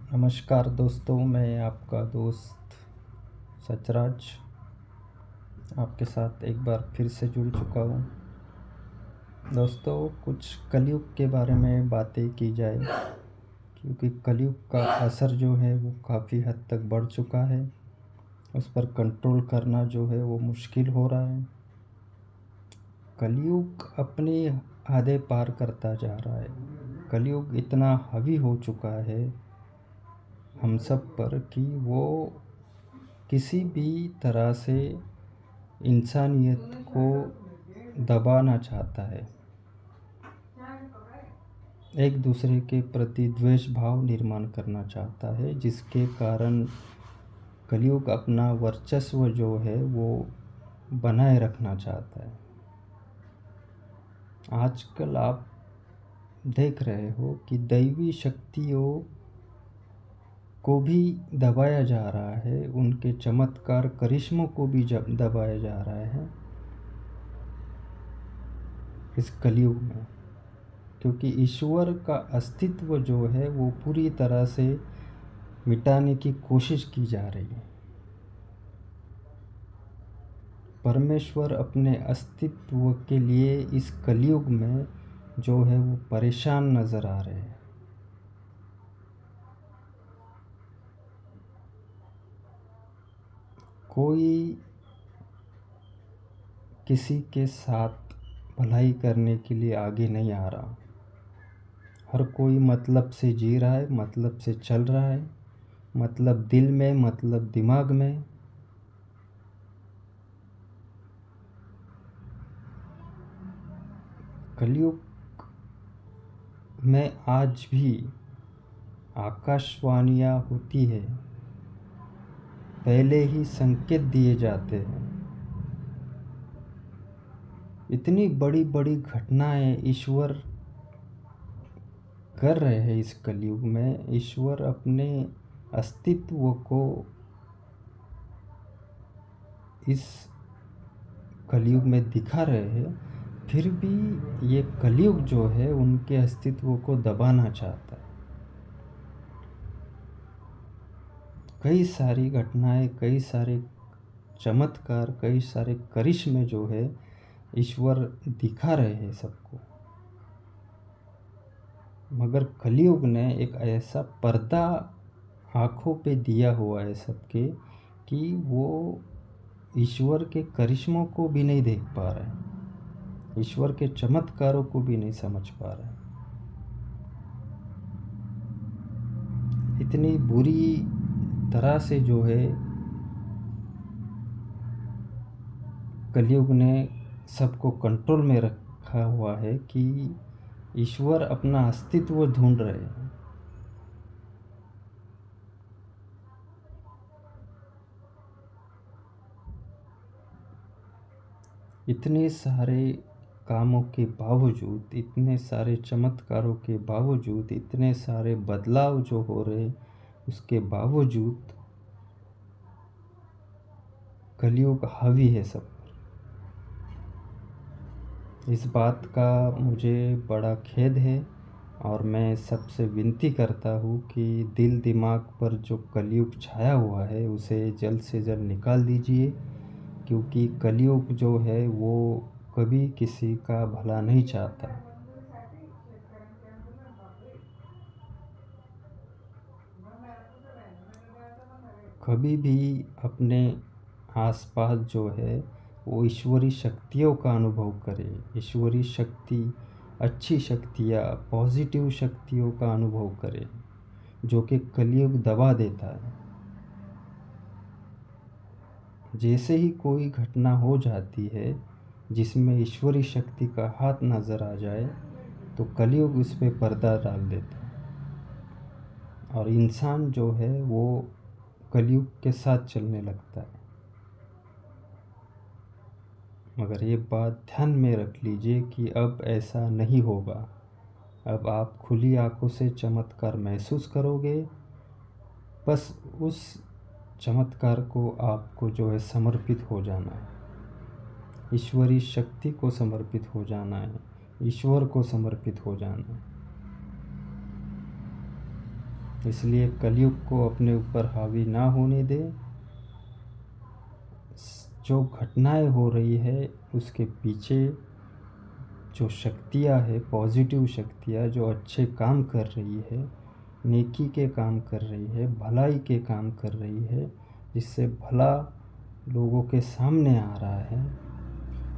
नमस्कार दोस्तों, मैं आपका दोस्त सचराज आपके साथ एक बार फिर से जुड़ चुका हूँ। दोस्तों, कुछ कलयुग के बारे में बातें की जाए, क्योंकि कलयुग का असर जो है वो काफ़ी हद तक बढ़ चुका है। उस पर कंट्रोल करना जो है वो मुश्किल हो रहा है। कलयुग अपनी हदें पार करता जा रहा है। कलयुग इतना हावी हो चुका है हम सब पर कि वो किसी भी तरह से इंसानियत को दबाना चाहता है। एक दूसरे के प्रति द्वेष भाव निर्माण करना चाहता है, जिसके कारण कलयुग अपना वर्चस्व जो है वो बनाए रखना चाहता है। आजकल आप देख रहे हो कि दैवी शक्तियों को भी दबाया जा रहा है, उनके चमत्कार करिश्मों को भी दबाया जा रहा है इस कलयुग में, क्योंकि ईश्वर का अस्तित्व जो है वो पूरी तरह से मिटाने की कोशिश की जा रही है। परमेश्वर अपने अस्तित्व के लिए इस कलयुग में जो है वो परेशान नज़र आ रहे हैं। कोई किसी के साथ भलाई करने के लिए आगे नहीं आ रहा। हर कोई मतलब से जी रहा है, मतलब से चल रहा है, मतलब दिल में, मतलब दिमाग में। कलयुग में आज भी आकाशवाणियाँ होती है, पहले ही संकेत दिए जाते हैं। इतनी बड़ी बड़ी घटनाएं ईश्वर कर रहे हैं इस कलयुग में। ईश्वर अपने अस्तित्व को इस कलयुग में दिखा रहे हैं, फिर भी ये कलयुग जो है उनके अस्तित्व को दबाना चाहता है। कई सारी घटनाएं, कई सारे चमत्कार, कई सारे करिश्मे जो है ईश्वर दिखा रहे हैं सबको, मगर कलयुग ने एक ऐसा पर्दा आँखों पे दिया हुआ है सबके कि वो ईश्वर के करिश्मों को भी नहीं देख पा रहे, ईश्वर के चमत्कारों को भी नहीं समझ पा रहे। इतनी बुरी तरह से जो है कलयुग ने सबको कंट्रोल में रखा हुआ है कि ईश्वर अपना अस्तित्व ढूंढ रहे हैं। इतने सारे कामों के बावजूद, इतने सारे चमत्कारों के बावजूद, इतने सारे बदलाव जो हो रहे उसके बावजूद कलयुग हावी है सब पर। इस बात का मुझे बड़ा खेद है और मैं सबसे विनती करता हूँ कि दिल दिमाग पर जो कलयुग छाया हुआ है उसे जल्द से जल्द निकाल दीजिए, क्योंकि कलयुग जो है वो कभी किसी का भला नहीं चाहता। कभी भी अपने आसपास जो है वो ईश्वरी शक्तियों का अनुभव करें। ईश्वरी शक्ति, अच्छी शक्तियाँ, पॉजिटिव शक्तियों का अनुभव करें, जो कि कलयुग दबा देता है। जैसे ही कोई घटना हो जाती है जिसमें ईश्वरी शक्ति का हाथ नज़र आ जाए तो कलयुग उस पर पर्दा डाल देता है और इंसान जो है वो कलयुग के साथ चलने लगता है। मगर ये बात ध्यान में रख लीजिए कि अब ऐसा नहीं होगा। अब आप खुली आंखों से चमत्कार महसूस करोगे। बस उस चमत्कार को आपको जो है समर्पित हो जाना है, ईश्वरी शक्ति को समर्पित हो जाना है, ईश्वर को समर्पित हो जाना है। इसलिए कलयुग को अपने ऊपर हावी ना होने दे। जो घटनाएं हो रही है उसके पीछे जो शक्तियां है, पॉजिटिव शक्तियां जो अच्छे काम कर रही है, नेकी के काम कर रही है, भलाई के काम कर रही है, जिससे भला लोगों के सामने आ रहा है,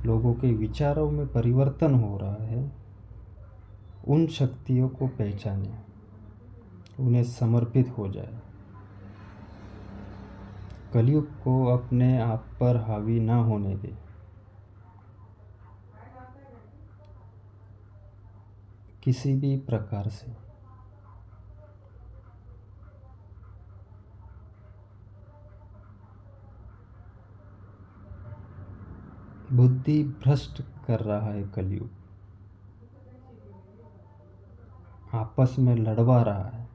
लोगों के विचारों में परिवर्तन हो रहा है, उन शक्तियों को पहचाने, उन्हें समर्पित हो जाए। कलयुग को अपने आप पर हावी ना होने दे। किसी भी प्रकार से। बुद्धि भ्रष्ट कर रहा है कलयुग, आपस में लड़वा रहा है।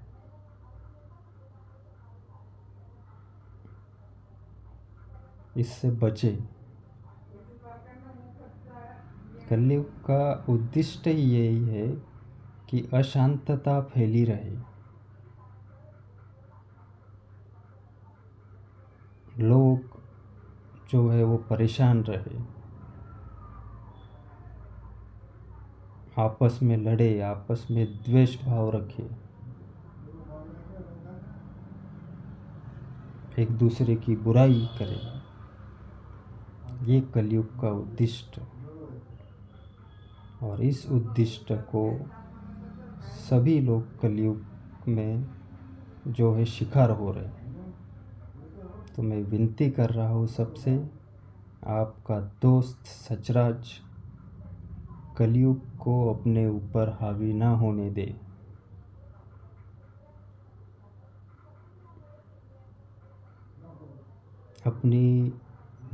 इससे बचे। कलयुग का उद्देश्य ही यही है कि अशांतता फैली रहे, लोग जो है वो परेशान रहे, आपस में लड़े, आपस में द्वेष भाव रखे, एक दूसरे की बुराई करे। ये कलयुग का उद्दिष्ट। और इस उद्दिष्ट को सभी लोग कलयुग में जो है शिकार हो रहे हैं। तो मैं विनती कर रहा हूँ सबसे, आपका दोस्त सचराज कलयुग को अपने ऊपर हावी ना होने दे। अपनी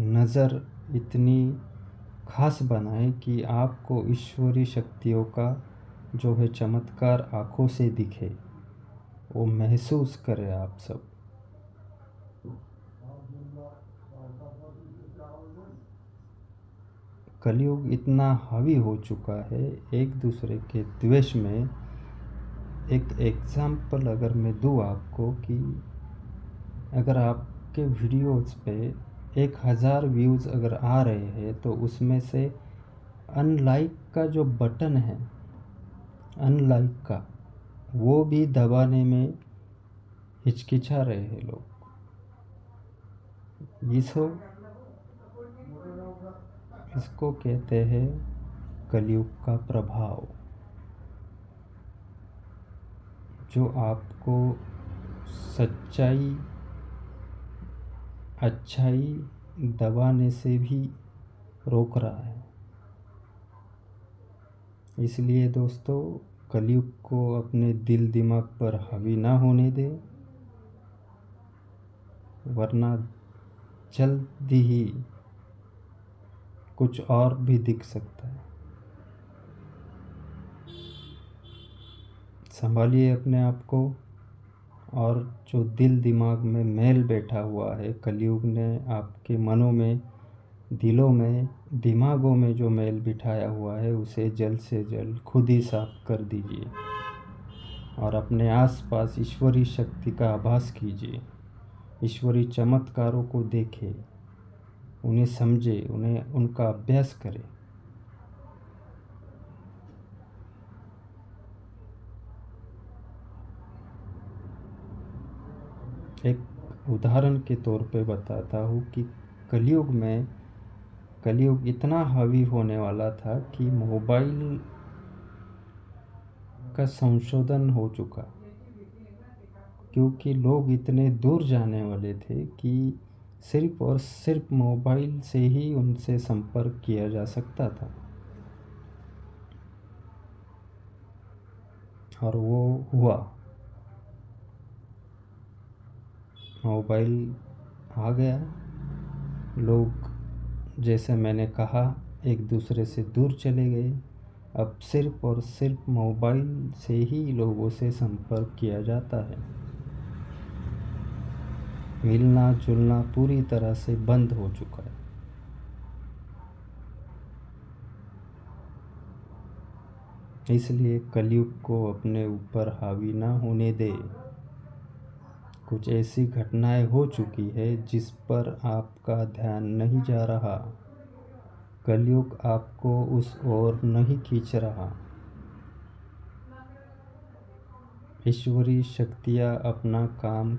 नज़र इतनी खास बनाए कि आपको ईश्वरीय शक्तियों का जो है चमत्कार आँखों से दिखे, वो महसूस करें आप सब। कलयुग इतना हावी हो चुका है एक दूसरे के द्वेष में। एक एग्ज़ाम्पल अगर मैं दूँ आपको, कि अगर आपके वीडियोज़ पे 1000 व्यूज़ अगर आ रहे हैं तो उसमें से अनलाइक का जो बटन है, अनलाइक का, वो भी दबाने में हिचकिचा रहे हैं लोग। इसको कहते हैं कलयुग का प्रभाव, जो आपको सच्चाई, अच्छाई दबाने से भी रोक रहा है। इसलिए दोस्तों, कलयुग को अपने दिल दिमाग पर हावी ना होने दें, वरना जल्द ही कुछ और भी दिख सकता है। संभालिए अपने आप को। और जो दिल दिमाग में मैल बैठा हुआ है, कलयुग ने आपके मनों में, दिलों में, दिमागों में जो मैल बिठाया हुआ है, उसे जल्द से जल्द खुद ही साफ कर दीजिए। और अपने आसपास ईश्वरीय शक्ति का आभास कीजिए, ईश्वरीय चमत्कारों को देखें, उन्हें समझे, उन्हें उनका अभ्यास करें। एक उदाहरण के तौर पे बताता हूँ कि कलयुग इतना हावी होने वाला था कि मोबाइल का संशोधन हो चुका, क्योंकि लोग इतने दूर जाने वाले थे कि सिर्फ और सिर्फ मोबाइल से ही उनसे संपर्क किया जा सकता था। और वो हुआ। मोबाइल आ गया, लोग, जैसे मैंने कहा, एक दूसरे से दूर चले गए। अब सिर्फ और सिर्फ मोबाइल से ही लोगों से संपर्क किया जाता है। मिलना जुलना पूरी तरह से बंद हो चुका है। इसलिए कलयुग को अपने ऊपर हावी ना होने दे। कुछ ऐसी घटनाएं हो चुकी है जिस पर आपका ध्यान नहीं जा रहा। कलयुग आपको उस ओर नहीं खींच रहा। ईश्वरीय शक्तियाँ अपना काम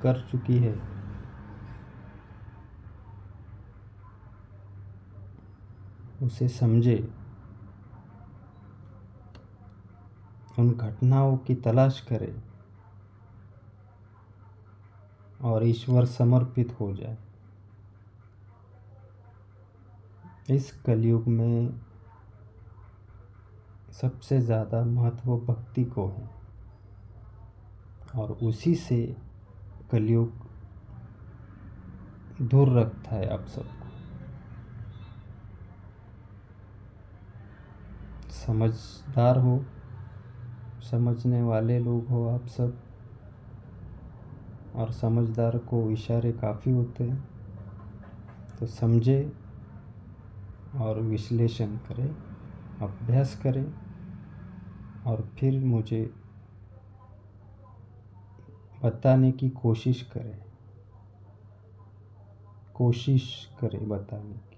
कर चुकी है। उसे समझे, उन घटनाओं की तलाश करें और ईश्वर समर्पित हो जाए। इस कलयुग में सबसे ज़्यादा महत्व भक्ति को है और उसी से कलयुग दूर रखता है आप सबको। समझदार हो, समझने वाले लोग हो आप सब, और समझदार को इशारे काफ़ी होते हैं। तो समझे और विश्लेषण करें, अभ्यास करें और फिर मुझे बताने की कोशिश करें, बताने की।